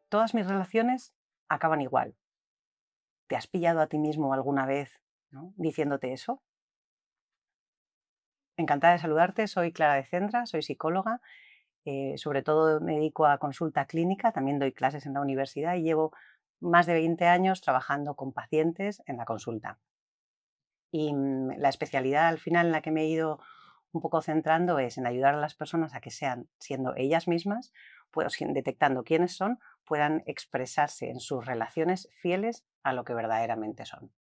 todas mis relaciones acaban igual. ¿Te has pillado a ti mismo alguna vez, ¿no?, diciéndote eso? Encantada de saludarte, soy Clara de Cendra, soy psicóloga, sobre todo me dedico a consulta clínica, también doy clases en la universidad y llevo más de 20 años trabajando con pacientes en la consulta. Y la especialidad al final en la que me he ido un poco centrando es en ayudar a las personas a que sean, siendo ellas mismas, pues detectando quiénes son, puedan expresarse en sus relaciones fieles a lo que verdaderamente son.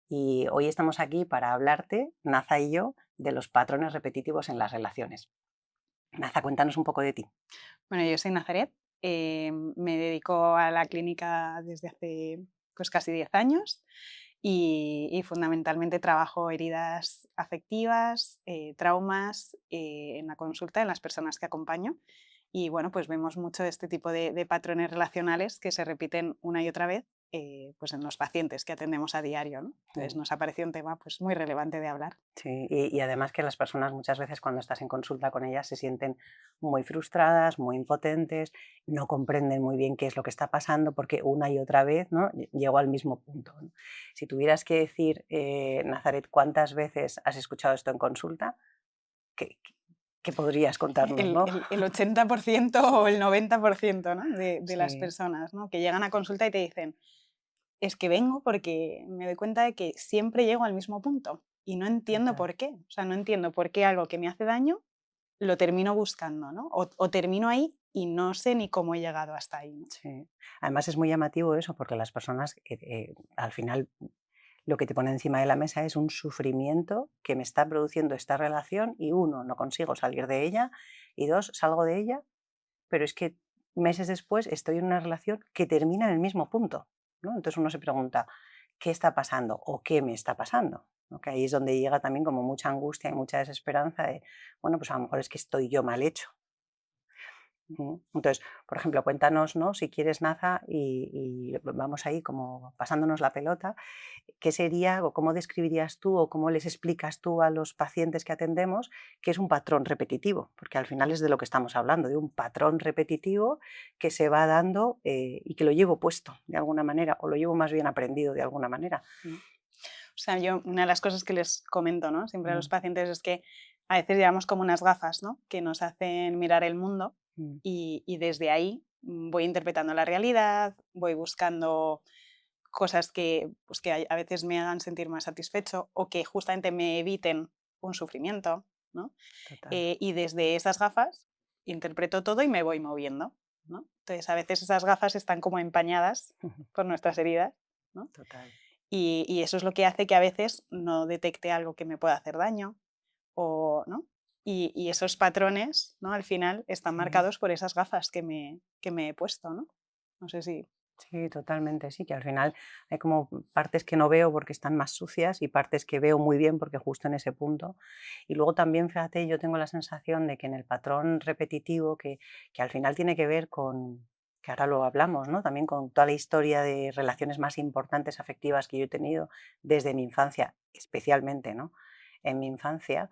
Y hoy estamos aquí para hablarte, Naza y yo, de los patrones repetitivos en las relaciones. Naza, cuéntanos un poco de ti. Bueno, yo soy Nazaret, me dedico a la clínica desde hace pues, casi 10 años y fundamentalmente trabajo heridas afectivas, traumas en la consulta, en las personas que acompaño. Y bueno, pues vemos mucho este tipo de patrones relacionales que se repiten una y otra vez pues en los pacientes que atendemos a diario, ¿no? Entonces Mm. nos ha parecido un tema pues, muy relevante de hablar. Sí, y además que las personas muchas veces cuando estás en consulta con ellas se sienten muy frustradas, muy impotentes, no comprenden muy bien qué es lo que está pasando porque una y otra vez, ¿no?, llego al mismo punto, ¿no? Si tuvieras que decir, Nazaret, ¿cuántas veces has escuchado esto en consulta? ¿Qué podrías contarnos, El, no? el, el 80% o el 90%, ¿no? de las Sí, personas, ¿no?, que llegan a consulta y te dicen, es que vengo porque me doy cuenta de que siempre llego al mismo punto y no entiendo total. por qué. O sea, no entiendo por qué algo que me hace daño lo termino buscando, ¿no? O termino ahí y no sé ni cómo he llegado hasta ahí, ¿no? Sí. Además es muy llamativo eso, porque las personas, al final, lo que te pone encima de la mesa es un sufrimiento que me está produciendo esta relación y uno, no consigo salir de ella y dos, salgo de ella, pero es que meses después estoy en una relación que termina en el mismo punto, ¿no? Entonces uno se pregunta, ¿qué está pasando o qué me está pasando? ¿No? Que ahí es donde llega también como mucha angustia y mucha desesperanza de, bueno, pues a lo mejor es que estoy yo mal hecho. Entonces, por ejemplo, cuéntanos, ¿no?, si quieres, Naza, y vamos ahí como pasándonos la pelota, ¿qué sería o cómo describirías tú o cómo les explicas tú a los pacientes que atendemos qué es un patrón repetitivo? Porque al final es de lo que estamos hablando, de un patrón repetitivo que se va dando y que lo llevo puesto de alguna manera o lo llevo más bien aprendido de alguna manera. Mm. O sea, yo una de las cosas que les comento, ¿no?, siempre a los Mm, pacientes es que a veces llevamos como unas gafas, ¿no?, que nos hacen mirar el mundo mm, y desde ahí voy interpretando la realidad, voy buscando cosas que, pues, que a veces me hagan sentir más satisfecho o que justamente me eviten un sufrimiento, ¿no? total. Y desde esas gafas interpreto todo y me voy moviendo, ¿no? Entonces, a veces esas gafas están como empañadas por nuestras heridas, ¿no? Total. Y eso es lo que hace que a veces no detecte algo que me pueda hacer daño o, ¿no? Y esos patrones, ¿no?, al final están Sí. marcados por esas gafas que me he puesto, ¿no? No sé si. Sí, totalmente, sí, que al final hay como partes que no veo porque están más sucias y partes que veo muy bien porque justo en ese punto. Y luego también, fíjate, yo tengo la sensación de que en el patrón repetitivo, que al final tiene que ver con, que ahora lo hablamos, ¿no?, también con toda la historia de relaciones más importantes afectivas que yo he tenido desde mi infancia, especialmente, ¿no?, en mi infancia.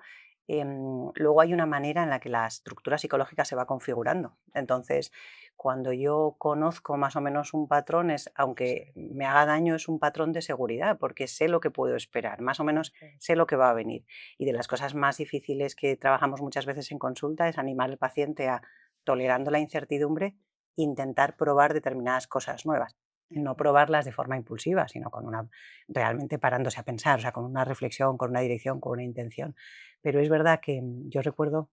Luego hay una manera en la que la estructura psicológica se va configurando. Entonces, cuando yo conozco más o menos un patrón, es, aunque me haga daño, es un patrón de seguridad, porque sé lo que puedo esperar, más o menos sé lo que va a venir. Y de las cosas más difíciles que trabajamos muchas veces en consulta es animar al paciente a, tolerando la incertidumbre, intentar probar determinadas cosas nuevas. No probarlas de forma impulsiva, sino con una, realmente parándose a pensar, o sea, con una reflexión, con una dirección, con una intención. Pero es verdad que yo recuerdo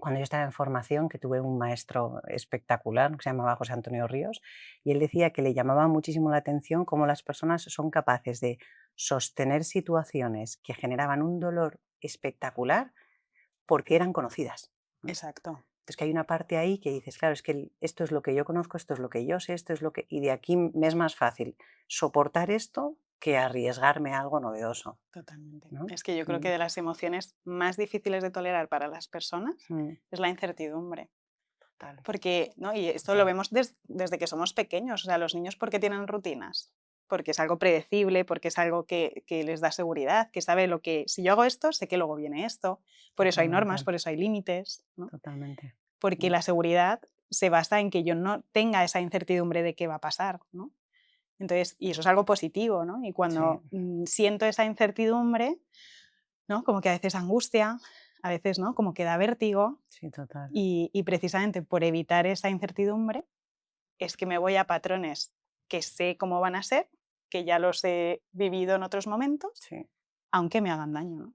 cuando yo estaba en formación, que tuve un maestro espectacular, que se llamaba José Antonio Ríos, y él decía que le llamaba muchísimo la atención cómo las personas son capaces de sostener situaciones que generaban un dolor espectacular porque eran conocidas, ¿no? Exacto. Entonces que hay una parte ahí que dices, claro, es que esto es lo que yo conozco, esto es lo que yo sé, esto es lo que... Y de aquí me es más fácil soportar esto que arriesgarme a algo novedoso, Totalmente. ¿no? Es que yo creo que Mm, de las emociones más difíciles de tolerar para las personas mm, es la incertidumbre. total, Porque, ¿no? Y esto lo total. vemos desde que somos pequeños. O sea, los niños, ¿por qué tienen rutinas? Porque es algo predecible, porque es algo que les da seguridad, que sabe lo que, si yo hago esto, sé que luego viene esto. Por eso hay normas, Totalmente, por eso hay límites, ¿no? totalmente. Porque Mm. la seguridad se basa en que yo no tenga esa incertidumbre de qué va a pasar, ¿no? Entonces, y eso es algo positivo, ¿no? Y cuando siento esa incertidumbre, ¿no? Como que a veces angustia, a veces, ¿no? Como que da vértigo. Sí, total. Y precisamente por evitar esa incertidumbre es que me voy a patrones que sé cómo van a ser, que ya los he vivido en otros momentos, Sí. aunque me hagan daño, ¿no?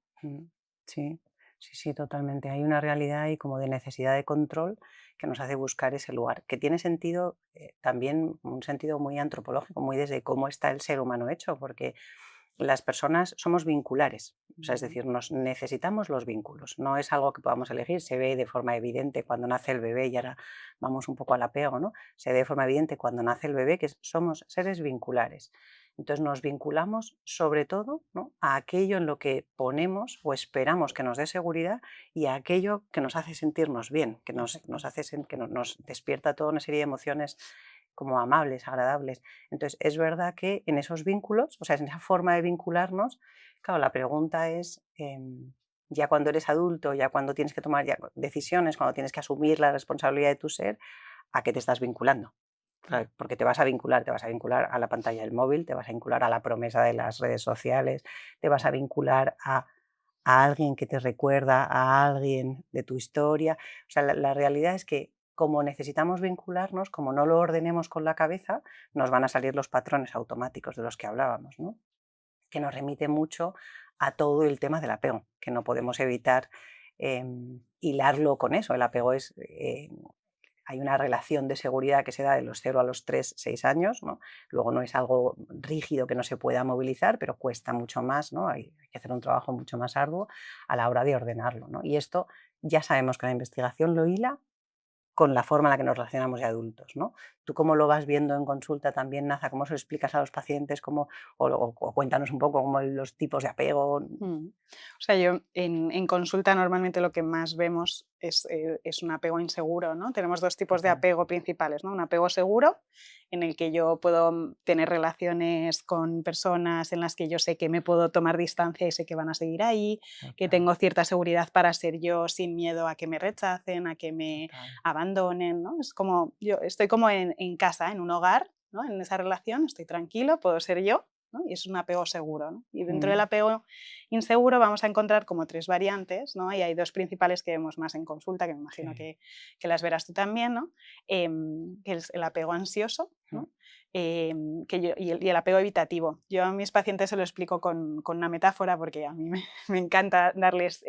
Sí, sí, sí, totalmente. Hay una realidad ahí como de necesidad de control que nos hace buscar ese lugar, que tiene sentido, también un sentido muy antropológico, muy desde cómo está el ser humano hecho, porque las personas somos vinculares, o sea, es decir, nos necesitamos los vínculos, no es algo que podamos elegir, se ve de forma evidente cuando nace el bebé y ahora vamos un poco al apego, ¿no? Se ve de forma evidente cuando nace el bebé que somos seres vinculares. Entonces nos vinculamos sobre todo, ¿no?, a aquello en lo que ponemos o esperamos que nos dé seguridad y a aquello que nos hace sentirnos bien, que nos despierta toda una serie de emociones como amables, agradables. Entonces, es verdad que en esos vínculos, o sea, en esa forma de vincularnos, claro, la pregunta es, ya cuando eres adulto, ya cuando tienes que tomar ya decisiones, cuando tienes que asumir la responsabilidad de tu ser, ¿a qué te estás vinculando? Porque te vas a vincular a la pantalla del móvil, te vas a vincular a la promesa de las redes sociales, te vas a vincular a alguien que te recuerda a alguien de tu historia. O sea, la realidad es que como necesitamos vincularnos, como no lo ordenemos con la cabeza, nos van a salir los patrones automáticos de los que hablábamos, ¿no? Que nos remite mucho a todo el tema del apego, que no podemos evitar hilarlo con eso. El apego es, hay una relación de seguridad que se da de los 0 a los 3, 6 años, ¿no? Luego no es algo rígido que no se pueda movilizar, pero cuesta mucho más, ¿no? Hay que hacer un trabajo mucho más arduo a la hora de ordenarlo, ¿no? Y esto ya sabemos que la investigación lo hila con la forma en la que nos relacionamos de adultos, ¿no? ¿Tú cómo lo vas viendo en consulta también, Naza? ¿Cómo se lo explicas a los pacientes? O cuéntanos un poco como los tipos de apego. O sea, yo en consulta normalmente lo que más vemos es un apego inseguro, ¿no? Tenemos dos tipos de apego principales, ¿no? Un apego seguro, en el que yo puedo tener relaciones con personas en las que yo sé que me puedo tomar distancia y sé que van a seguir ahí, que tengo cierta seguridad para ser yo sin miedo a que me rechacen, a que me abandonen, ¿no? Es como, yo estoy como en casa, en un hogar, ¿no? En esa relación, estoy tranquilo, puedo ser yo, ¿no? Y es un apego seguro, ¿no? Y dentro del apego inseguro vamos a encontrar como tres variantes, ¿no? Y hay dos principales que vemos más en consulta, que me imagino que las verás tú también, ¿no? Que es el apego ansioso, ¿no? Y el apego evitativo. Yo a mis pacientes se lo explico con una metáfora, porque a mí me encanta darles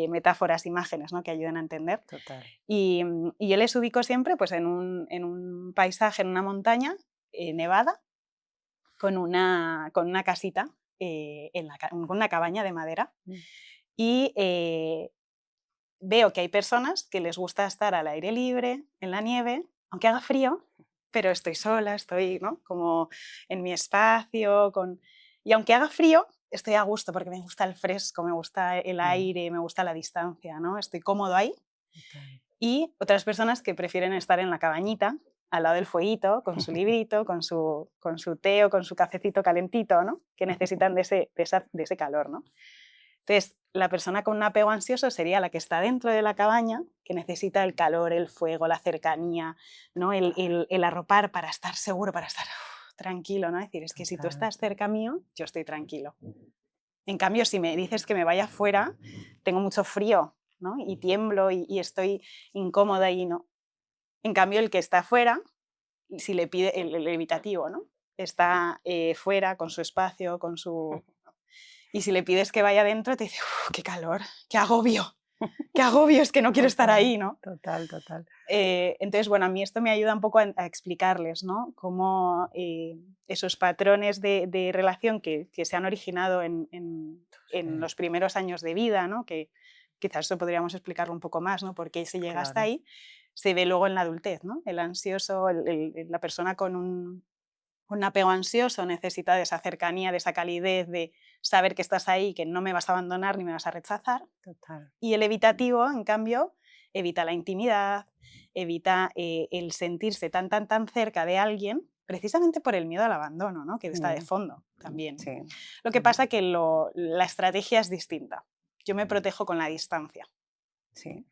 metáforas, imágenes, ¿no?, que ayuden a entender. Total. Y yo les ubico siempre pues, en un paisaje, en una montaña nevada, con una casita, con una cabaña de madera. Y veo que hay personas que les gusta estar al aire libre, en la nieve, aunque haga frío, pero estoy sola, estoy, ¿no?, como en mi espacio. Y aunque haga frío, estoy a gusto porque me gusta el fresco, me gusta el aire, me gusta la distancia, ¿no? Estoy cómodo ahí. Y otras personas que prefieren estar en la cabañita, al lado del fueguito, con su librito, con su té o con su cafecito calentito, ¿no?, que necesitan de ese calor, ¿no? Entonces, la persona con un apego ansioso sería la que está dentro de la cabaña, que necesita el calor, el fuego, la cercanía, ¿no?, el arropar para estar seguro, para estar tranquilo, ¿no? Es decir, es que si tú estás cerca mío, yo estoy tranquilo. En cambio, si me dices que me vaya fuera, tengo mucho frío, ¿no?, y tiemblo y estoy incómoda y no. En cambio, el que está fuera, si le pide el evitativo, ¿no?, está fuera con su espacio, con su... Y si le pides que vaya adentro, te dice, qué calor, qué agobio, es que no quiero estar ahí, ¿no? Total, total. Entonces, bueno, a mí esto me ayuda un poco a explicarles, ¿no?, cómo esos patrones de relación que se han originado en los primeros años de vida, ¿no?, que quizás eso podríamos explicarlo un poco más, ¿no?, por qué se llega hasta ahí, se ve luego en la adultez, ¿no? El ansioso, la persona con un apego ansioso necesita de esa cercanía, de esa calidez, de saber que estás ahí, que no me vas a abandonar ni me vas a rechazar. Total. Y el evitativo, en cambio, evita la intimidad, evita el sentirse tan cerca de alguien, precisamente por el miedo al abandono, ¿no?, que está de fondo también. Sí. Lo que pasa es que la estrategia es distinta. Yo me protejo con la distancia. Sí.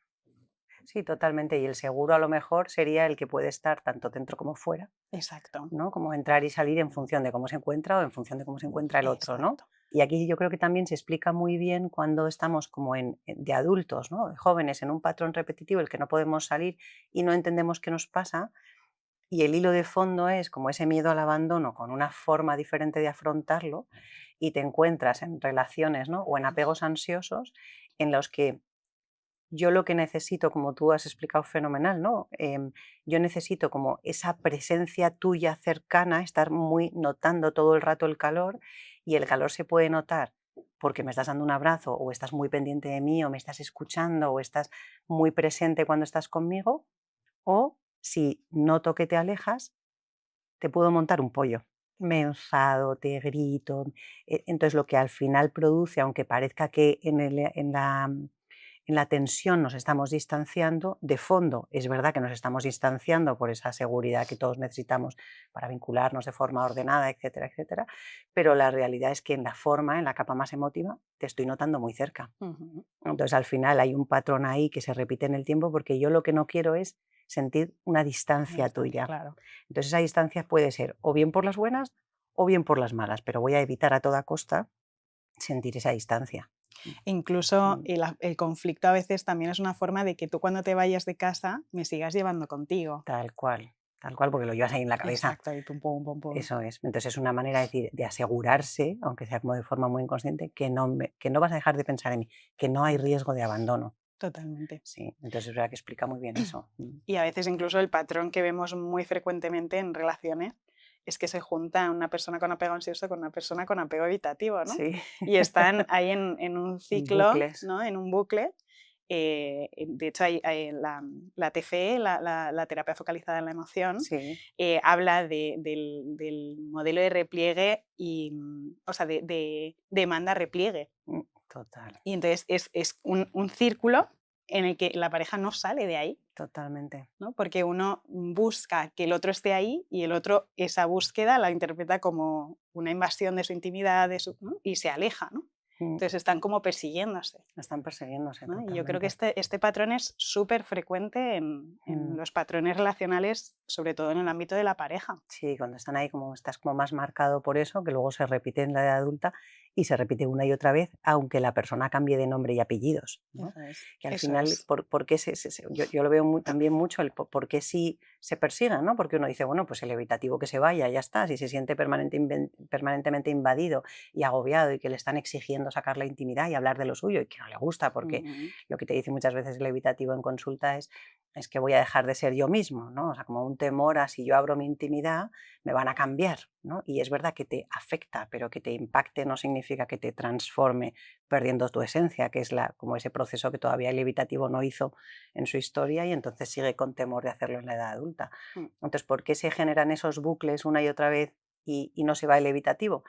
Sí, totalmente. Y el seguro a lo mejor sería el que puede estar tanto dentro como fuera, Exacto, ¿no? Como entrar y salir en función de cómo se encuentra o en función de cómo se encuentra el otro, ¿no? exacto. Y aquí yo creo que también se explica muy bien cuando estamos como de adultos, ¿no? De jóvenes en un patrón repetitivo el que no podemos salir y no entendemos qué nos pasa. Y el hilo de fondo es como ese miedo al abandono con una forma diferente de afrontarlo y te encuentras en relaciones, ¿no? O en apegos ansiosos en los que yo lo que necesito, como tú has explicado fenomenal, ¿no? Yo necesito como esa presencia tuya cercana, estar muy notando todo el rato el calor y el calor se puede notar porque me estás dando un abrazo o estás muy pendiente de mí o me estás escuchando o estás muy presente cuando estás conmigo o si noto que te alejas, te puedo montar un pollo. Me enfado, te grito. Entonces lo que al final produce, aunque parezca que en la tensión nos estamos distanciando, de fondo es verdad que nos estamos distanciando por esa seguridad que todos necesitamos para vincularnos de forma ordenada, etcétera, etcétera, pero la realidad es que en la forma, en la capa más emotiva, te estoy notando muy cerca. Ujú. Entonces al final hay un patrón ahí que se repite en el tiempo porque yo lo que no quiero es sentir una Una distancia distancia, tuya. claro. Entonces esa distancia puede ser o bien por las buenas o bien por las malas, pero voy a evitar a toda costa sentir esa distancia. Incluso Mm. el conflicto a veces también es una forma de que tú cuando te vayas de casa me sigas llevando contigo. Tal cual, porque lo llevas ahí en la cabeza. Exacto, y pum, pum, pum, pum. Eso es. Entonces es una manera de decir, de asegurarse, aunque sea como de forma muy inconsciente, que no vas a dejar de pensar en mí, que no hay riesgo de abandono. Totalmente. Sí, entonces es verdad que explica muy bien eso. Y a veces incluso el patrón que vemos muy frecuentemente en relaciones es que se junta una persona con apego ansioso con una persona con apego evitativo, ¿no? Sí, Y están ahí en un ciclo, bucles. ¿no? En un bucle. De hecho, la TFE, la terapia focalizada en la emoción, Sí, habla del modelo de repliegue y, o sea, de demanda-repliegue. total, Y entonces es un círculo en el que la pareja no sale de ahí, totalmente. ¿no? Porque uno busca que el otro esté ahí y el otro esa búsqueda la interpreta como una invasión de su intimidad, ¿no? Y se aleja, ¿no? Mm, Entonces están como persiguiéndose, Están persiguiéndose ¿no? Y yo creo que totalmente. este patrón es súper frecuente en Mm. los patrones relacionales, sobre todo en el ámbito de la pareja. Sí, cuando están ahí como estás como más marcado por eso, que luego se repite en la edad adulta y se repite una y otra vez, aunque la persona cambie de nombre y apellidos, ¿no? Eso es. Que al Eso final, es. ¿por qué yo lo veo también mucho, por qué sí se persigan, ¿no? Porque uno dice, bueno, pues el evitativo que se vaya, ya está, si se siente permanentemente invadido y agobiado y que le están exigiendo sacar la intimidad y hablar de lo suyo y que no le gusta, porque Ujú. lo que te dice muchas veces el evitativo en consulta es que voy a dejar de ser yo mismo, ¿no? O sea, como un temor a si yo abro mi intimidad, me van a cambiar, ¿no? Y es verdad que te afecta, pero que te impacte no significa que te transforme perdiendo tu esencia, que es como ese proceso que todavía el evitativo no hizo en su historia y entonces sigue con temor de hacerlo en la edad adulta. Mm. Entonces, ¿por qué se generan esos bucles una y otra vez y no se va el evitativo?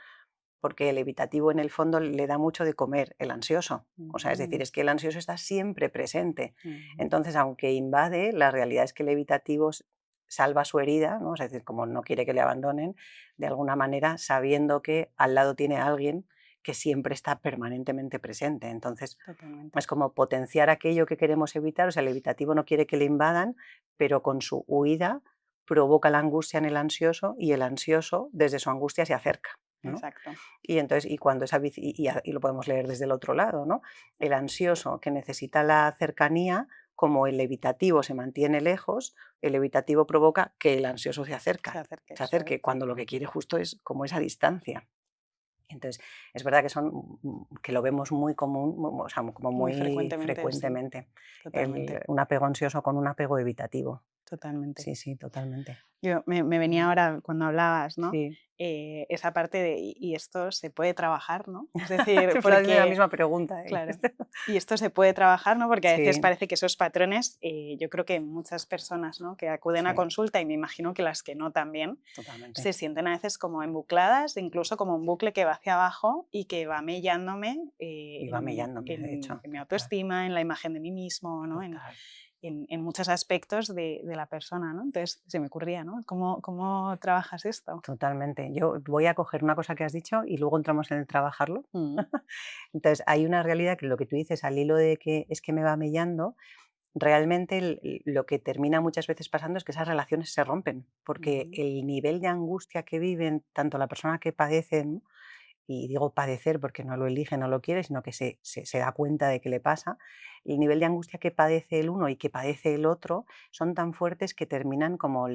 Porque el evitativo en el fondo le da mucho de comer el ansioso. O sea, es decir, Ujú. es que el ansioso está siempre presente. Ujú. Entonces, aunque invade, la realidad es que el evitativo salva su herida, ¿no? Es decir, como no quiere que le abandonen, de alguna manera sabiendo que al lado tiene a alguien que siempre está permanentemente presente. Entonces, Totalmente. es como potenciar aquello que queremos evitar. O sea, el evitativo no quiere que le invadan, pero con su huida provoca la angustia en el ansioso y el ansioso desde su angustia se acerca, ¿no? Exacto. Y entonces, y cuando y lo podemos leer desde el otro lado, ¿no? El ansioso que necesita la cercanía, como el evitativo se mantiene lejos, el evitativo provoca que el ansioso Se acerque, se eso es. acerque, cuando lo que quiere justo es como esa distancia. Entonces, es verdad que que lo vemos muy común, o sea, como Muy muy frecuentemente, sí, frecuentemente, totalmente, un apego ansioso con un apego evitativo. totalmente. Sí, sí, totalmente. Me venía ahora cuando hablabas, ¿no? Sí, Esa parte de, y esto se puede trabajar, ¿no? Es decir, te estaba haciendo la porque, misma pregunta. claro, y esto se puede trabajar, ¿no? Porque a veces Sí, parece que esos patrones, yo creo que muchas personas, ¿no? Que acuden a sí, consulta, y me imagino que las que no también, totalmente. se sienten a veces como embucladas, incluso como un bucle que va hacia abajo y que va mellándome Y va mellándome, de hecho, en mi total, autoestima, en la imagen de mí mismo, ¿no? total. En muchos aspectos de la persona, ¿no? Entonces se me ocurría, ¿no? ¿Cómo trabajas esto? Totalmente. Yo voy a coger una cosa que has dicho y luego entramos en el trabajarlo. Mm. Entonces, hay una realidad que lo que tú dices al hilo de que es que me va mellando, realmente lo que termina muchas veces pasando es que esas relaciones se rompen, porque Ujú. el nivel de angustia que viven tanto la persona que padece, ¿no? Y digo padecer porque no lo elige, no lo quiere, sino que se da cuenta de que le pasa, el nivel de angustia que padece el uno y que padece el otro son tan fuertes que terminan como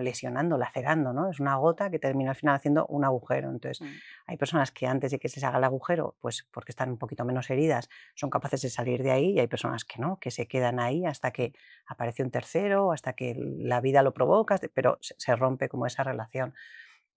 lesionando, lacerando, ¿no? Es una gota que termina al final haciendo un agujero. Entonces, Mm. hay personas que antes de que se les haga el agujero, pues porque están un poquito menos heridas, son capaces de salir de ahí, y hay personas que no, que se quedan ahí hasta que aparece un tercero, hasta que la vida lo provoca, pero se rompe como esa relación.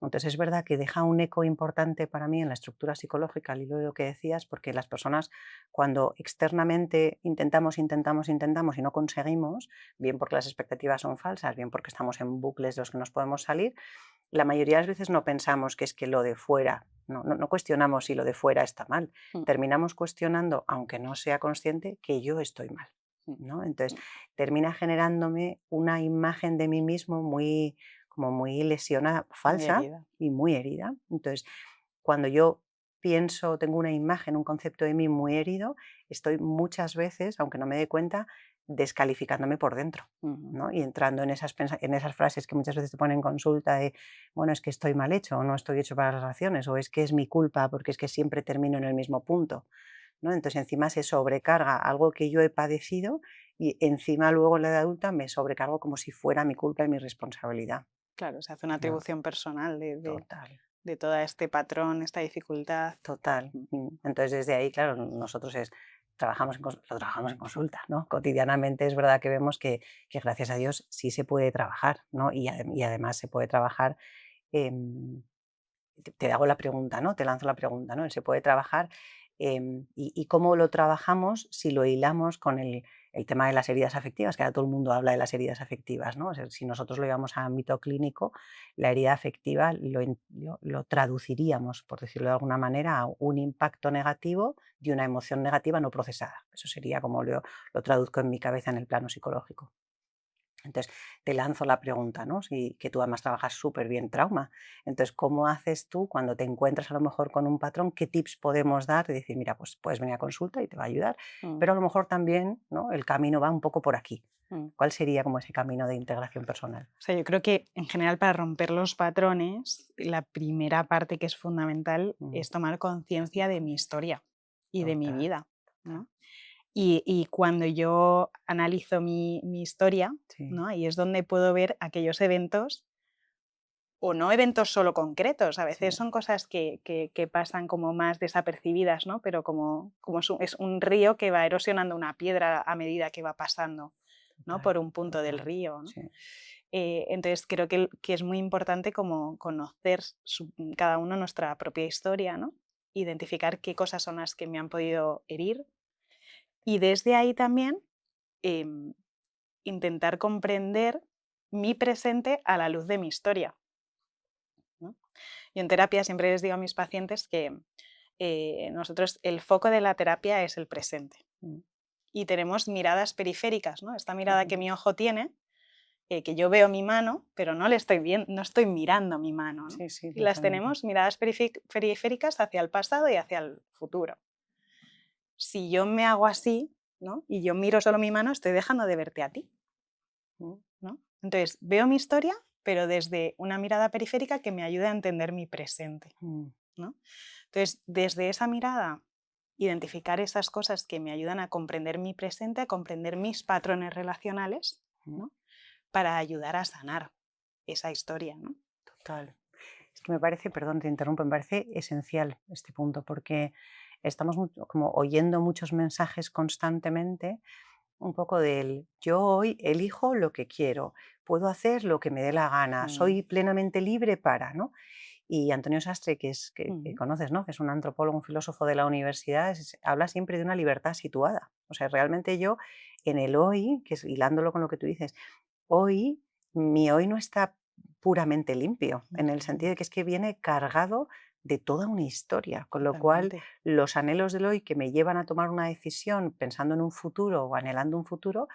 Entonces es verdad que deja un eco importante para mí en la estructura psicológica, al hilo de lo que decías, porque las personas cuando externamente intentamos y no conseguimos, bien porque las expectativas son falsas, bien porque estamos en bucles de los que nos podemos salir, la mayoría de las veces no pensamos que es que lo de fuera, no cuestionamos si lo de fuera está mal, Mm. terminamos cuestionando, aunque no sea consciente, que yo estoy mal. Mm. ¿No? Entonces Mm. termina generándome una imagen de mí mismo muy, como muy lesionada, Muy falsa herida. y muy herida. Entonces, cuando yo pienso, tengo una imagen, un concepto de mí muy herido, estoy muchas veces, aunque no me dé cuenta, descalificándome por dentro. Ujú. ¿No? Y entrando en esas frases que muchas veces te ponen en consulta de, bueno, es que estoy mal hecho, o no estoy hecho para las relaciones, o es que es mi culpa porque es que siempre termino en el mismo punto. ¿No? Entonces encima se sobrecarga algo que yo he padecido y encima luego en la edad adulta me sobrecargo como si fuera mi culpa y mi responsabilidad. Claro, se hace una No, atribución personal total. de todo este patrón, esta dificultad. Total. Mm. Entonces, desde ahí, claro, nosotros lo trabajamos en consulta, ¿no? Cotidianamente es verdad que vemos que gracias a Dios sí se puede trabajar, ¿no? Y además se puede trabajar, em, te hago la pregunta, ¿no? Te lanzo la pregunta, ¿no? Se puede trabajar, y cómo lo trabajamos si lo hilamos con el tema de las heridas afectivas, que ahora todo el mundo habla de las heridas afectivas, ¿no? O sea, si nosotros lo llevamos a ámbito clínico, la herida afectiva lo traduciríamos, por decirlo de alguna manera, a un impacto negativo de una emoción negativa no procesada. Eso sería como lo traduzco en mi cabeza en el plano psicológico. Entonces, te lanzo la pregunta, ¿no? Que tú además trabajas súper bien trauma. Entonces, ¿cómo haces tú cuando te encuentras a lo mejor con un patrón? ¿Qué tips podemos dar? Y decir, mira, pues puedes venir a consulta y te va a ayudar, Mm. pero a lo mejor también, ¿no? El camino va un poco por aquí. Mm. ¿Cuál sería como ese camino de integración personal? O sea, yo creo que en general para romper los patrones, la primera parte que es fundamental Mm, es tomar conciencia de mi historia y de mi total, vida, total. ¿no? Y cuando yo analizo mi historia, Sí, ¿no? Ahí es donde puedo ver aquellos eventos o no eventos solo concretos, a sí, veces son cosas que pasan como más desapercibidas, ¿no? Pero como es un río que va erosionando una piedra a medida que va pasando, ¿no? total, Por un punto del total. río, ¿no? Sí, Entonces creo que es muy importante como conocer cada uno nuestra propia historia, ¿no? Identificar qué cosas son las que me han podido herir y desde ahí también em, intentar comprender mi presente a la luz de mi historia, ¿no? Yo en terapia siempre les digo a mis pacientes que nosotros el foco de la terapia es el presente mm, y tenemos miradas periféricas, ¿no? Esta mirada que ujú, mi ojo tiene, que yo veo mi mano, pero no le estoy viendo, no estoy mirando mi mano, ¿no? sí, sí, Y las totalmente. tenemos miradas periféricas hacia el pasado y hacia el futuro. Si yo me hago así, ¿no? Y yo miro solo mi mano, estoy dejando de verte a ti, Mm, ¿no? Entonces, veo mi historia, pero desde una mirada periférica que me ayude a entender mi presente, mm, ¿no? Entonces, desde esa mirada, identificar esas cosas que me ayudan a comprender mi presente, a comprender mis patrones relacionales, mm, ¿no? Para ayudar a sanar esa historia, ¿no? total. Es que me parece, perdón, te interrumpo, me parece esencial este punto porque estamos como oyendo muchos mensajes constantemente, un poco del yo hoy elijo lo que quiero, puedo hacer lo que me dé la gana, Mm. soy plenamente libre para, ¿no? Y Antonio Sastre, que Mm. conoces, ¿no? Que es un antropólogo, un filósofo de la universidad, habla siempre de una libertad situada. O sea, realmente yo en el hoy, que es hilándolo con lo que tú dices, hoy, mi hoy no está puramente limpio, en el sentido Mm. de que es que viene cargado de toda una historia, con lo cual Totalmente. los anhelos del hoy que me llevan a tomar una decisión pensando en un futuro o anhelando un futuro,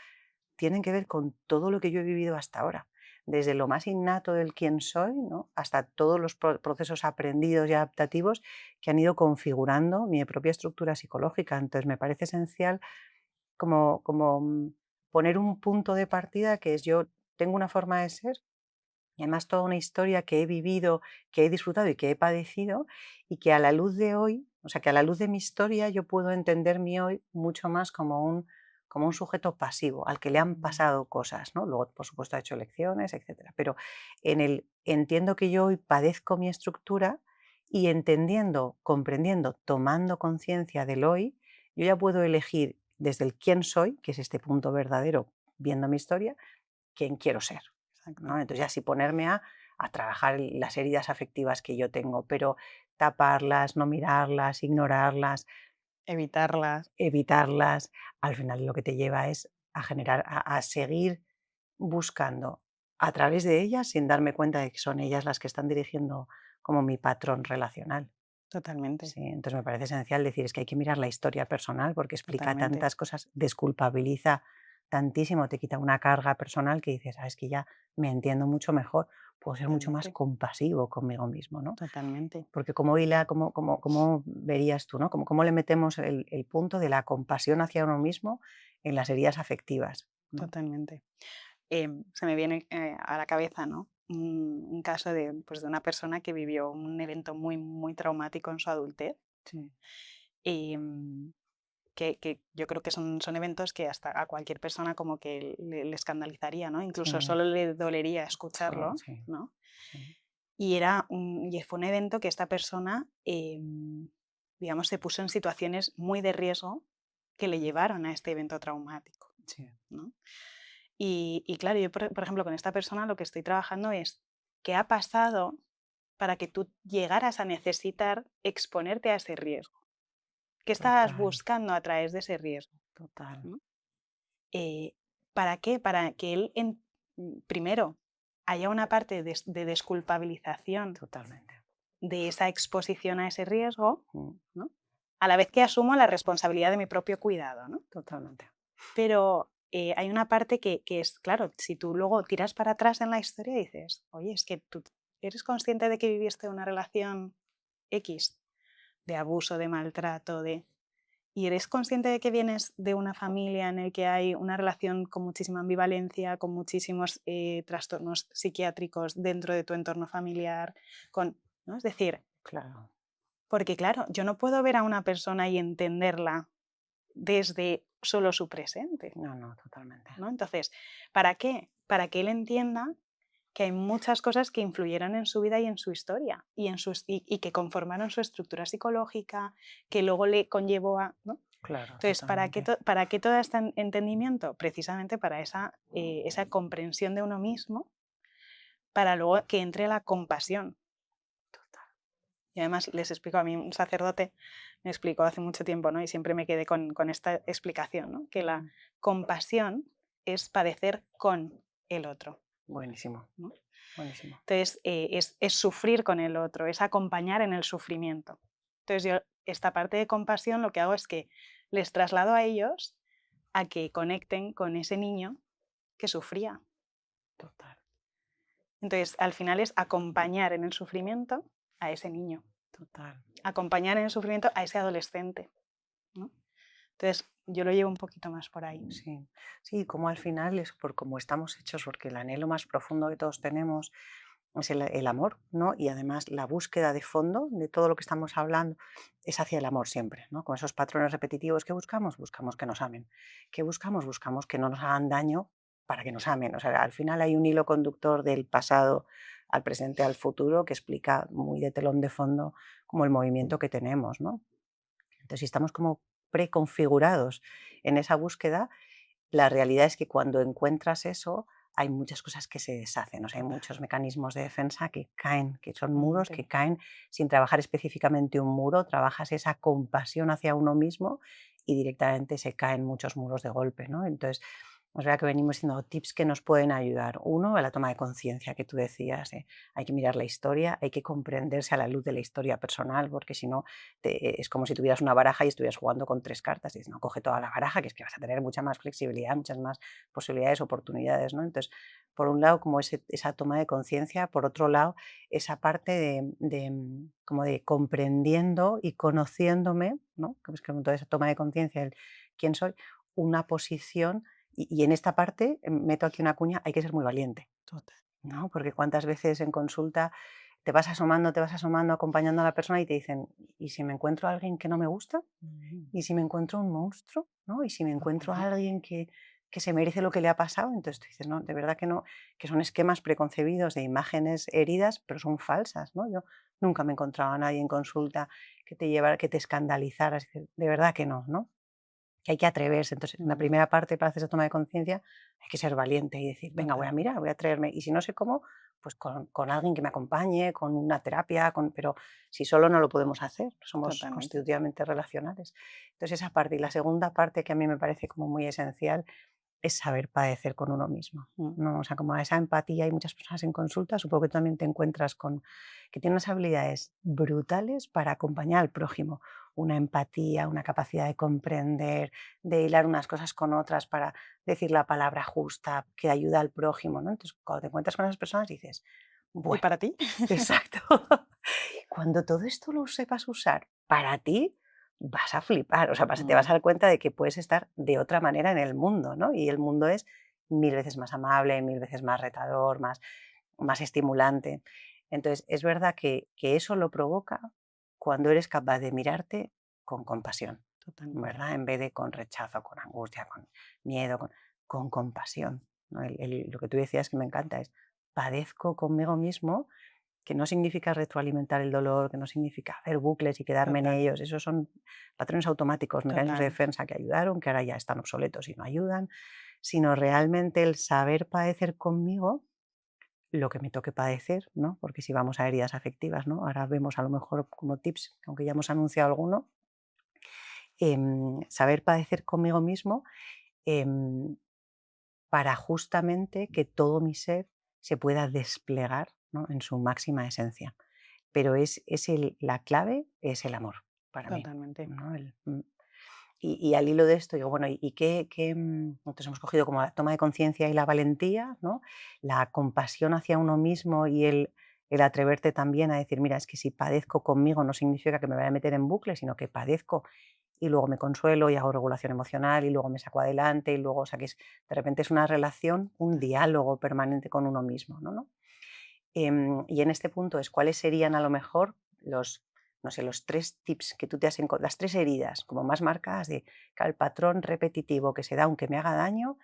tienen que ver con todo lo que yo he vivido hasta ahora, desde lo más innato del quién soy, ¿no? Hasta todos los procesos aprendidos y adaptativos que han ido configurando mi propia estructura psicológica. Entonces me parece esencial como poner un punto de partida que es yo tengo una forma de ser y además toda una historia que he vivido, que he disfrutado y que he padecido y que a la luz de hoy, o sea, que a la luz de mi historia yo puedo entender mi hoy mucho más como un sujeto pasivo, al que le han pasado cosas, ¿no? Luego, por supuesto, ha hecho elecciones, etcétera. Pero entiendo que yo hoy padezco mi estructura y entendiendo, comprendiendo, tomando conciencia del hoy, yo ya puedo elegir desde el quién soy, que es este punto verdadero, viendo mi historia, quién quiero ser. Exacto. ¿No? Entonces ya sí ponerme a trabajar las heridas afectivas que yo tengo, pero taparlas, no mirarlas, ignorarlas, Evitarlas. evitarlas, al final lo que te lleva es a generar, a seguir buscando a través de ellas sin darme cuenta de que son ellas las que están dirigiendo como mi patrón relacional. Totalmente, Sí, entonces me parece esencial decir es que hay que mirar la historia personal porque explica totalmente, tantas cosas, desculpabiliza tantísimo, te quita una carga personal que dices, es que ya me entiendo mucho mejor, puedo ser mucho más totalmente, compasivo conmigo mismo, ¿no? totalmente, Porque como Hila, cómo verías tú, ¿no? ¿Cómo le metemos el punto de la compasión hacia uno mismo en las heridas afectivas? ¿No? totalmente. Se me viene a la cabeza, ¿no? Un caso de, pues, de una persona que vivió un evento muy, muy traumático en su adultez. Sí, em, que yo creo que son eventos que hasta a cualquier persona como que le escandalizaría, ¿no? Incluso sí, solo le dolería sí, escucharlo, sí, ¿no? sí, Y fue un evento que esta persona, digamos, se puso en situaciones muy de riesgo que le llevaron a este evento traumático, sí, ¿no? Y claro, yo, por ejemplo, con esta persona lo que estoy trabajando es qué ha pasado para que tú llegaras a necesitar exponerte a ese riesgo. ¿Qué estabas total, buscando a través de ese riesgo? total, ¿No? Eh, ¿Para qué? Para que él, primero, haya una parte de desculpabilización totalmente. de esa exposición a ese riesgo, Mm, ¿no? A la vez que asumo la responsabilidad de mi propio cuidado, ¿no? totalmente. Pero hay una parte que es, claro, si tú luego tiras para atrás en la historia y dices, oye, es que tú eres consciente de que viviste una relación X de abuso, de maltrato, y eres consciente de que vienes de una familia en la que hay una relación con muchísima ambivalencia, con muchísimos trastornos psiquiátricos dentro de tu entorno familiar, ¿no? Es decir, Claro, porque claro, yo no puedo ver a una persona y entenderla desde solo su presente, no, no, totalmente. ¿no? Entonces, ¿para qué? Para que él entienda que hay muchas cosas que influyeron en su vida y en su historia y que conformaron su estructura psicológica, que luego le conllevó a, ¿no? Claro, Entonces, totalmente. ¿para qué todo este entendimiento? Precisamente para esa comprensión de uno mismo, para luego que entre la compasión. Y además les explico, a mí un sacerdote me explicó hace mucho tiempo, ¿no? Y siempre me quedé con esta explicación, ¿no? Que la compasión es padecer con el otro, Buenísimo, ¿no? buenísimo. Entonces, es sufrir con el otro, es acompañar en el sufrimiento. Entonces, yo esta parte de compasión lo que hago es que les traslado a ellos a que conecten con ese niño que sufría. Total, Entonces, al final es acompañar en el sufrimiento a ese niño, total. acompañar en el sufrimiento a ese adolescente, ¿no? Entonces, yo lo llevo un poquito más por ahí. Sí, sí, como al final es por cómo estamos hechos, porque el anhelo más profundo que todos tenemos es el amor, ¿no? Y además la búsqueda de fondo de todo lo que estamos hablando es hacia el amor siempre, ¿no? Con esos patrones repetitivos que buscamos, buscamos que nos amen. ¿Qué buscamos? Buscamos que no nos hagan daño para que nos amen. O sea, al final hay un hilo conductor del pasado al presente, al futuro, que explica muy de telón de fondo como el movimiento que tenemos, ¿no? Entonces, si estamos como preconfigurados en esa búsqueda, la realidad es que cuando encuentras eso, hay muchas cosas que se deshacen, o sea, hay Total, muchos mecanismos de defensa que caen, que son muros totalmente. que caen sin trabajar específicamente un muro, trabajas esa compasión hacia uno mismo y directamente se caen muchos muros de golpe, ¿no? Entonces, es verdad que venimos diciendo tips que nos pueden ayudar. Uno, a la toma de conciencia que tú decías. Hay que mirar la historia, hay que comprenderse a la luz de la historia personal, porque si no, es como si tuvieras una baraja y estuvieras jugando con tres cartas. Y dices, no, coge toda la baraja, que es que vas a tener mucha más flexibilidad, muchas más posibilidades, oportunidades, ¿no? Entonces, por un lado, como esa toma de conciencia, por otro lado, esa parte como de comprendiendo y conociéndome, ¿no? Que es como toda esa toma de conciencia, el quién soy, una posición y en esta parte, meto aquí una cuña, hay que ser muy valiente, Total. ¿no? Porque cuántas veces en consulta te vas asomando acompañando a la persona y te dicen, ¿y si me encuentro a alguien que no me gusta? Mm, ¿Y si me encuentro un monstruo? ¿No? ¿Y si me encuentro a total. alguien que se merece lo que le ha pasado? Entonces tú dices, no, de verdad que no, que son esquemas preconcebidos de imágenes heridas, pero son falsas, ¿no? Yo nunca me he encontrado a nadie en consulta que te llevara, que te escandalizara, es decir, de verdad que no, ¿no? Que hay que atreverse. Entonces, en la Mm, primera parte, para hacer esa toma de conciencia, hay que ser valiente y decir, venga, voy a totalmente. mirar, voy a traerme. Y si no sé cómo, pues con alguien que me acompañe, con una terapia, pero si solo no lo podemos hacer, somos Totalmente. constitutivamente relacionales. Entonces, esa parte. Y la segunda parte que a mí me parece como muy esencial es saber padecer con uno mismo. Mm, ¿No? O sea, como esa empatía, hay muchas personas en consulta, supongo que tú también te encuentras con que tienen unas habilidades brutales para acompañar al prójimo, una empatía, una capacidad de comprender, de hilar unas cosas con otras para decir la palabra justa que ayuda al prójimo, ¿no? Entonces, cuando te encuentras con esas personas dices, ¿y bueno, para ti? exacto. Cuando todo esto lo sepas usar para ti, vas a flipar, o sea, te vas Mm, a dar cuenta de que puedes estar de otra manera en el mundo, ¿no? Y el mundo es 1000 veces más amable, 1000 veces más retador, más estimulante. Entonces, es verdad que eso lo provoca cuando eres capaz de mirarte con compasión, totalmente. ¿verdad? En vez de con rechazo, con angustia, con miedo, con compasión, ¿no? Lo que tú decías que me encanta es, padezco conmigo mismo, que no significa retroalimentar el dolor, que no significa hacer bucles y quedarme en Total, ellos. Esos son patrones automáticos, mecanismos de total. defensa que ayudaron, que ahora ya están obsoletos y no ayudan, sino realmente el saber padecer conmigo lo que me toque padecer, ¿no? Porque si vamos a heridas afectivas, ¿no? Ahora vemos a lo mejor como tips, aunque ya hemos anunciado alguno, saber padecer conmigo mismo, em, para justamente que todo mi ser se pueda desplegar, ¿no? En su máxima esencia. Pero la clave es el amor para mí, Totalmente. ¿no? Y al hilo de esto digo, bueno, ¿y nosotros hemos cogido como la toma de conciencia y la valentía, ¿no? La compasión hacia uno mismo y el atreverte también a decir, mira, es que si padezco conmigo no significa que me vaya a meter en bucle, sino que padezco y luego me consuelo y hago regulación emocional y luego me saco adelante y luego, o sea, que de repente es una relación, un diálogo permanente con uno mismo, ¿no? Y en este punto es cuáles serían a lo mejor los, no sé, los 3 tips que tú te has encontrado, las 3 heridas como más marcadas de que el patrón repetitivo que se da aunque me haga daño,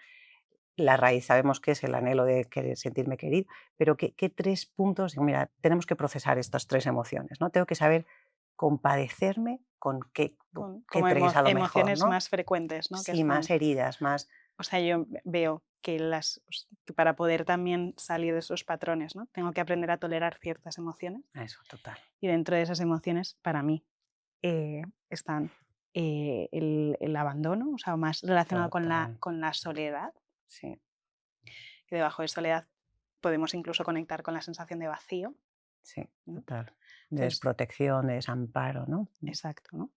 la raíz sabemos que es el anhelo de querer sentirme querido, pero ¿qué 3 puntos? Digo, mira, tenemos que procesar estas 3 emociones, ¿no? Tengo que saber compadecerme con qué Como 3 a lo mejor, emociones ¿no? más frecuentes, ¿no? Que Sí, están. más heridas, más... O sea, yo veo que que para poder también salir de esos patrones, ¿no? Tengo que aprender a tolerar ciertas emociones Eso, total. y dentro de esas emociones, para mí, están el abandono, o sea, más relacionado con Total, con la soledad, sí, que debajo de soledad podemos incluso conectar con la sensación de vacío, sí, ¿no? total. De Entonces, desprotección, de desamparo, ¿no? exacto, ¿no?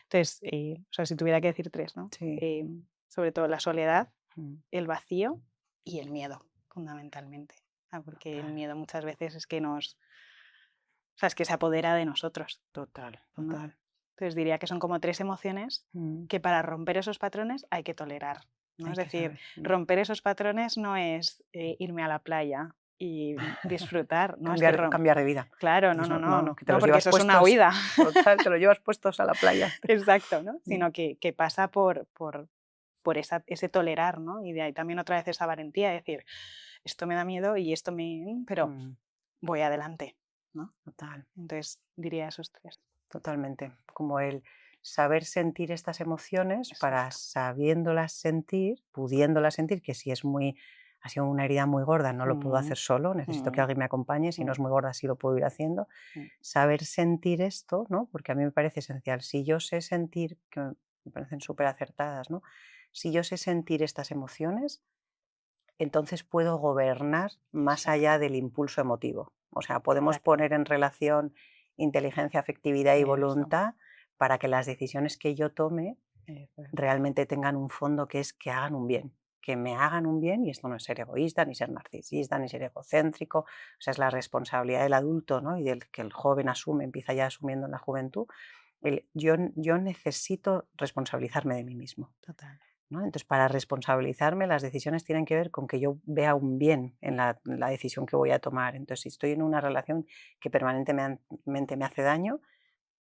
Entonces, o sea, si tuviera que decir tres, ¿no? Sí. Sobre todo la soledad, Mm, el vacío y el miedo, fundamentalmente. Porque el total, miedo muchas veces es que o sea, es que se apodera de nosotros, total, ¿no? total. Entonces diría que son como tres emociones Mm, que para romper esos patrones hay que tolerar, ¿no? hay Es que decir, saber. romper esos patrones no es irme a la playa y disfrutar, ¿no? Es que Cambiar de vida. claro, no, Dices, no, no, no, no, no, que te no, los porque llevas eso es una puestos, huida. total, te los llevas puestos a la playa. Exacto, ¿no? Mm, Sino que pasa por ese tolerar, ¿no? Y de ahí también otra vez esa valentía de decir, esto me da miedo y esto pero mm, voy adelante, ¿no? total, Entonces diría esos tres. totalmente. Como el saber sentir estas emociones para Exacto. sabiéndolas sentir, pudiéndolas sentir, que si es muy, ha sido una herida muy gorda, no lo puedo Mm, hacer solo, necesito que mm, alguien me acompañe, si no mm, es muy gorda sí lo puedo ir haciendo. mm. Saber sentir esto, ¿no? Porque a mí me parece esencial. Si yo sé sentir, que me parecen súper acertadas, ¿no? Si yo sé sentir estas emociones, entonces puedo gobernar más allá Exacto, del impulso emotivo. O sea, podemos correcto. poner en relación inteligencia, afectividad y Eso, voluntad para que las decisiones que yo tome eso es. realmente tengan un fondo que es que hagan un bien, que me hagan un bien, y esto no es ser egoísta, ni ser narcisista, ni ser egocéntrico, o sea, es la responsabilidad del adulto, ¿no? Y del que el joven asume, empieza ya asumiendo en la juventud. Yo necesito responsabilizarme de mí mismo. Total. ¿no? Entonces, para responsabilizarme, las decisiones tienen que ver con que yo vea un bien en la decisión que voy a tomar. Entonces, si estoy en una relación que permanentemente me hace daño,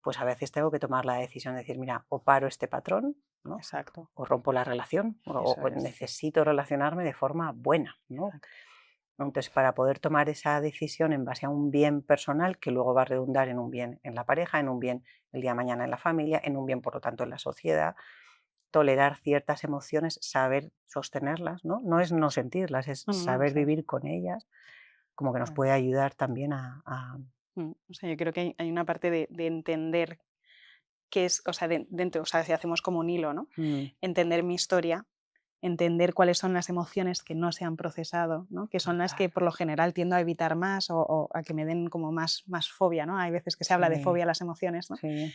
pues a veces tengo que tomar la decisión de decir, mira, o paro este patrón, ¿no? Exacto, O rompo la relación, eso o es. necesito relacionarme de forma buena, ¿no? Exacto. Entonces, para poder tomar esa decisión en base a un bien personal que luego va a redundar en un bien en la pareja, en un bien el día de mañana en la familia, en un bien, por lo tanto, en la sociedad, tolerar ciertas emociones, saber sostenerlas, ¿no? No es no sentirlas, es No, no, no, o saber sea, vivir con ellas, como que nos claro. puede ayudar también O sea, yo creo que hay una parte de entender qué es, o sea, dentro, o sea, si hacemos como un hilo, ¿no? Mm, Entender mi historia, entender cuáles son las emociones que no se han procesado, ¿no? Que son las total, que por lo general tiendo a evitar más o a que me den como más fobia, ¿no? Hay veces que se habla de sí, fobia a las emociones, ¿no? sí,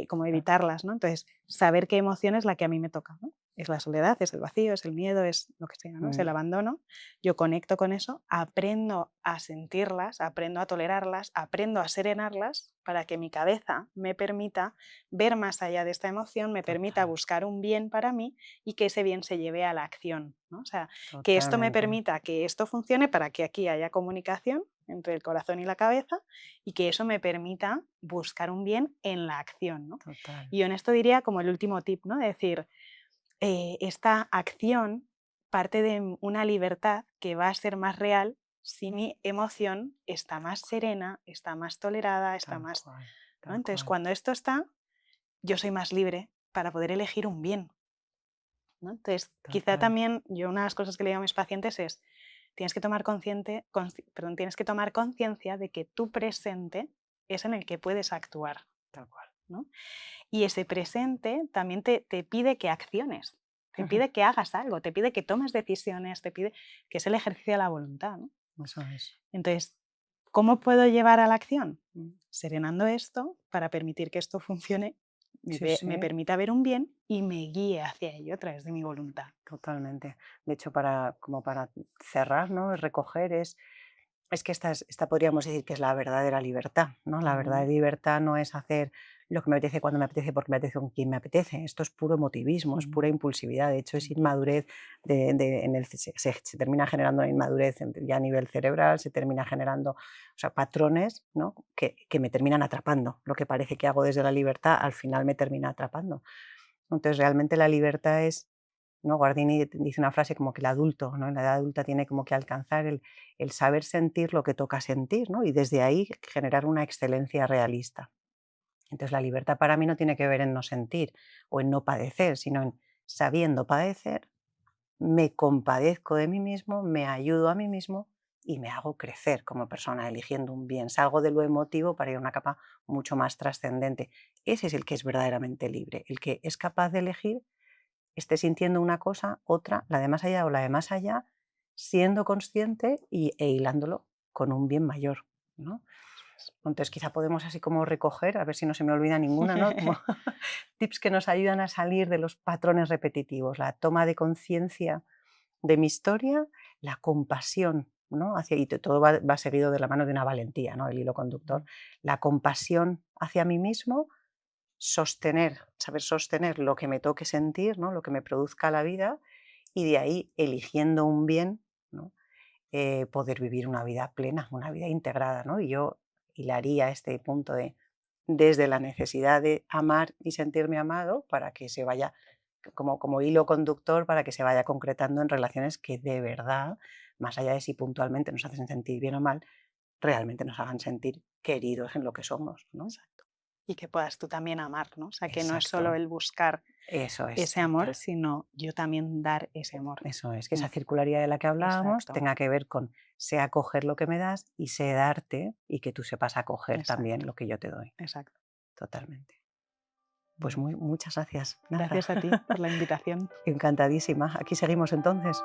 Como total, evitarlas, ¿no? Entonces, saber qué emoción es la que a mí me toca, ¿no? Es la soledad, es el vacío, es el miedo, es lo que sea, ¿no? Es el mm, abandono. Yo conecto con eso, aprendo a sentirlas, aprendo a tolerarlas, aprendo a serenarlas para que mi cabeza me permita ver más allá de esta emoción, me permita total, buscar un bien para mí y que ese bien se lleve a la acción, ¿no? O sea, que esto me totalmente, permita que esto funcione para que aquí haya comunicación entre el corazón y la cabeza y que eso me permita buscar un bien en la acción, ¿no? total. Y yo en esto diría como el último tip, ¿no? De decir, esta acción parte de una libertad que va a ser más real si mi emoción está más serena, está más tolerada, está Tal más... cual, ¿no? tal Entonces, cual. cuando esto está, yo soy más libre para poder elegir un bien, ¿no? Entonces, quizá Total. también yo una de las cosas que le digo a mis pacientes es, tienes que tomar conciencia de que tu presente es en el que puedes actuar, Tal cual. ¿no? Y ese presente también te pide que acciones, te Ujú, pide que hagas algo, te pide que tomes decisiones, te pide que es el ejercicio de la voluntad, ¿no? eso es. Entonces, ¿cómo puedo llevar a la acción? Serenando esto para permitir que esto funcione, Sí, me sí, permita ver un bien y me guíe hacia ello a través de mi voluntad. totalmente. De hecho, como para cerrar, ¿no? Recoger es que esta podríamos decir que es la verdadera libertad, ¿no? La verdadera Mm, libertad no es hacer lo que me apetece cuando me apetece, porque me apetece con quien me apetece. Esto es puro emotivismo, es mm, pura impulsividad. De hecho, es mm, inmadurez. Se termina generando una inmadurez ya a nivel cerebral, se termina generando, o sea, patrones, ¿no? Que me terminan atrapando. Lo que parece que hago desde la libertad, al final me termina atrapando. Entonces, realmente la libertad es, ¿no? Guardini dice una frase como que el adulto, ¿no? En la edad adulta tiene como que alcanzar el saber sentir lo que toca sentir, ¿no? Y desde ahí generar una excelencia realista. Entonces, la libertad para mí no tiene que ver en no sentir o en no padecer, sino en sabiendo padecer, me compadezco de mí mismo, me ayudo a mí mismo y me hago crecer como persona, eligiendo un bien. Salgo de lo emotivo para ir a una capa mucho más trascendente. Ese es el que es verdaderamente libre, el que es capaz de elegir, esté sintiendo una cosa, otra, la de más allá o la de más allá, siendo consciente e hilándolo con un bien mayor, ¿no? Entonces, quizá podemos así como recoger, a ver si no se me olvida ninguna, ¿no? Como tips que nos ayudan a salir de los patrones repetitivos, la toma de conciencia de mi historia, la compasión, ¿no? Y todo va seguido de la mano de una valentía, ¿no? El hilo conductor, la compasión hacia mí mismo, saber sostener lo que me toque sentir, ¿no? Lo que me produzca la vida, y de ahí, eligiendo un bien, ¿no? Poder vivir una vida plena, una vida integrada, ¿no? Y yo hilaría este punto desde la necesidad de amar y sentirme amado para que se vaya como hilo conductor para que se vaya concretando en relaciones que de verdad, más allá de si puntualmente nos hacen sentir bien o mal, realmente nos hagan sentir queridos en lo que somos, ¿no? exacto. Y que puedas tú también amar, ¿no? O sea, que no es Exacto, solo el buscar eso es, ese amor, sino yo también dar ese amor. eso es, que Mm, esa circularidad de la que hablábamos exacto, tenga que ver con sé acoger lo que me das y sé darte y que tú sepas acoger también exacto, lo que yo te doy, exacto. totalmente. Pues Bueno, muchas gracias, nada, gracias a ti por la invitación. encantadísima. Aquí seguimos entonces.